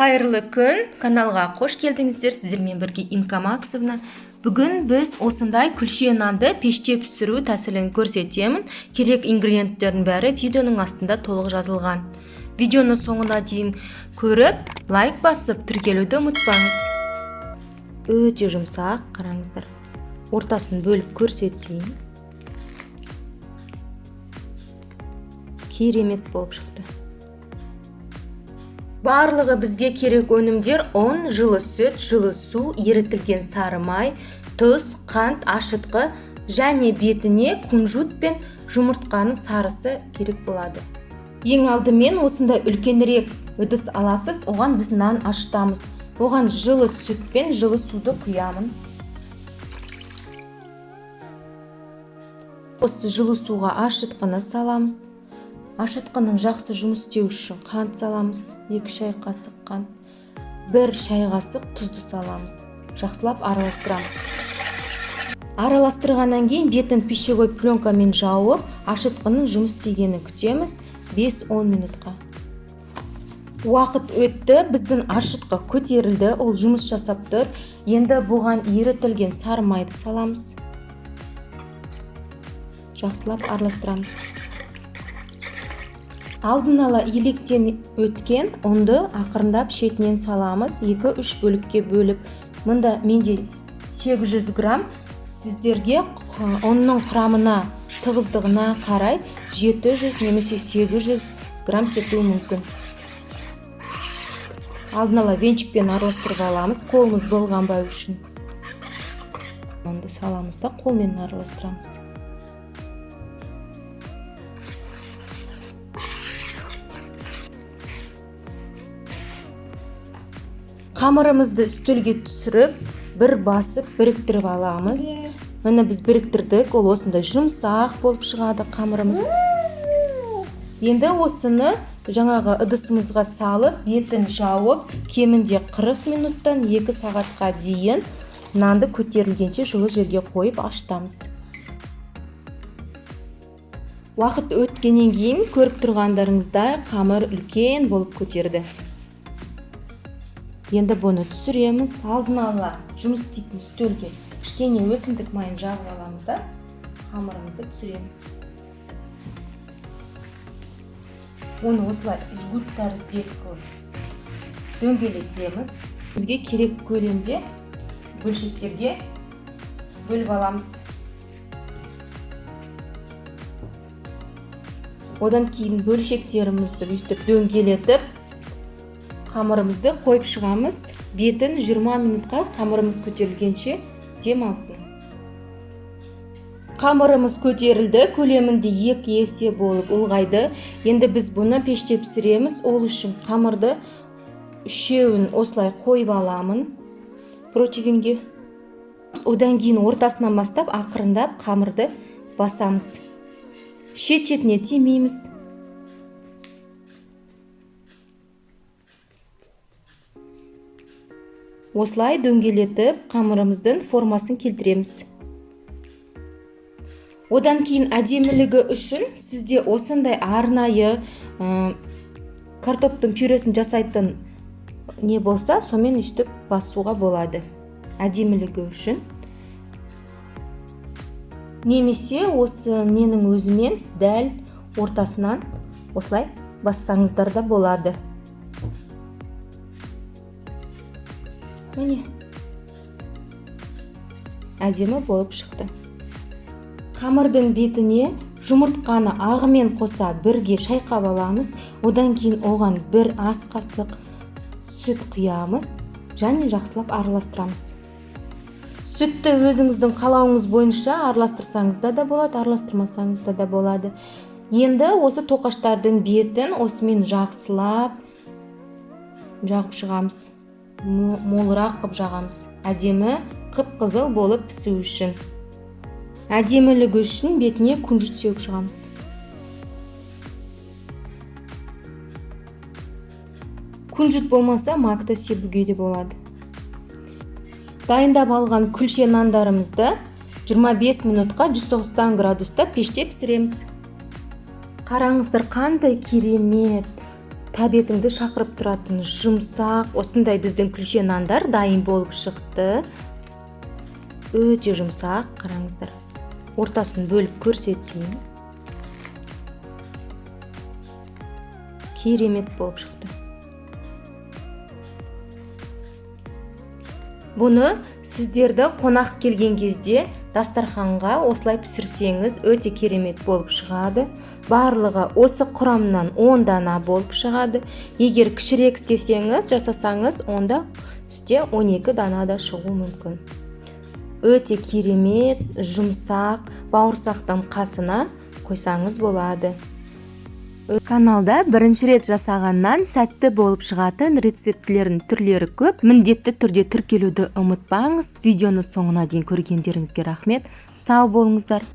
Қайырлы күн, каналға қош келдіңіздер. Сіздермен бірге Инка Максовна. Бүгін біз осындай күлше нанды пеште пісіру тәсілін көрсетемін. Керек ингредиенттердің бәрі видеоның астында толық жазылған. Видеоны соңына дейін көріп, лайк басып, тіркелуді ұмытпаңыз. Өте жұмсақ, қараңыздар. Ортасын бөліп көрсетейін. Керемет болып шықты. Барлығы бізге керек өнімдер: ұн, жылы сүт, жылы су, ерітілген сары май, тұз, қант, ашытқы және бетіне күнжіт пен жұмыртқаның сарысы керек болады. Ең алдымен осындай үлкенірек ыдыс аласыз, оған біз нан ашытамыз. Оған жылы сүт пен жылы суды құямын. Осы жылы суға ашытқыны саламыз. Ашытқының жақсы жұмыс істеу үшін қант саламыз. 2 шай қасық қант, 1 шай қасық тұзды саламыз. Жақсылап араластырамыз. Араластырғаннан кейін бетін пищевой пленкамен жауып, ашытқының жұмыс істегенін күтеміз 5-10 минутқа. Уақыт өтті, біздің ашытқы көтерілді, ол жұмыс жасап тұр. Енді бұған ерітілген сары майды саламыз. Жақсылап араластырамыз. Алдын ала електен өткен ұнды ақырындап шетінен саламыз. 2-3 бөлікке бөліп. Мұнда менде 800 грамм. Сіздерге ұнның құрамына, тығыздығына қарай 700 немесе 800 грамм кетуі мүмкін. Алдын ала венчикпен араластырып аламыз, қолымыз былғанбай үшін. Ұнды саламыз да қолмен араластырамыз. Қамырымызды үстелге түсіріп, бір басып біріктіріп аламыз. Міне біз біріктірдік, ол осындай жұмсақ болып шығады қамырымыз. Енді осыны жаңағы ыдысымызға салып, бетін жауып, кемінде 40 минуттан 2 сағатқа дейін нанды көтерілгенше жылы жерге қойып ашытамыз. Уақыт өткеннен кейін көріп тұрғандарыңыздай қамыр үлкен болып көтерді. Енді бұны түсіреміз. Алдын ала жұмыс істейтін үстелге кішкене өсімдік майын жағып аламыз да қамырымызды түсіреміз. Оны осылай жгут тәріздес қылып дөңгелетеміз. Бізге керек көлемде бөлшектерге бөліп аламыз. Одан кейін бөлшектерімізді өстіп дөңгелетіп қамырымызды қойып шығамыз. Бетін 20 минутқа қамырымыз көтерілгенше демалсын. Қамырымыз көтерілді, көлемінде 2 есе болып ұлғайды. Енді біз бұны пеште пісіреміз. Ол үшін қамырды 3-еуін осылай қойып аламын противенге. Одан кейін ортасынан бастап ақырындап қамырды басамыз. Шет-шетіне тимейміз. Осылай дөңгелетіп, қамырымыздың формасын келтіреміз. Одан кейін әдемілігі үшін сізде осындай арнайы картоптың пюресін жасайтын не болса, сомен үстіп басуға болады. Әдемілігі үшін. Немесе осы ненің өзімен дәл ортасынан осылай бассаңыздар да болады. Міне, әдемі болып шықты. Қамырдың бетіне жұмыртқаны ағымен қоса бірге шайқап аламыз. Одан кейін оған 1 ас қасық сүт құямыз және жақсылап араластырамыз. Сүтті өзіңіздің қалауыңыз бойынша араластырсаңыз да болады, араластырмасаңыз да болады. Енді осы тоқаштардың бетін осымен жақсылап жағып шығамыз. Молырақ қып жағамыз. Әдемі қып-қызыл болып пісу үшін. Әдемілігі үшін бетіне күнжіт сеуіп шығамыз. Күнжіт болмаса макта себуге де болады. Дайындап алған күлше нандарымызды 25 минутқа 190 градуста пеште пісіреміз. Қараңыздар, қандай керемет, тәбетіңді шақырып тұратын жұмсақ осындай біздің күлше нандар дайын болып шықты. Өте жұмсақ, қараңыздар. Ортасын бөліп көрсетейін. Керемет болып шықты. Бұны сіздерді қонақ келген кезде дастарханға осылай пісірсеңіз өте керемет болып шығады. Барлығы осы құрамнан 10 дана болып шығады. Егер кішірек істесеңіз, жасасаңыз, онда сізде 12 дана да шығуы мүмкін. Өте керемет, жұмсақ, бауырсақтың қасына қойсаңыз болады. Каналда бірінші рет жасағаннан сәтті болып шығатын рецептілердің түрлері көп. Міндетті түрде тіркелуді ұмытпаңыз. Видеоны соңына дейін көргендеріңізге рахмет. Сау болыңыздар.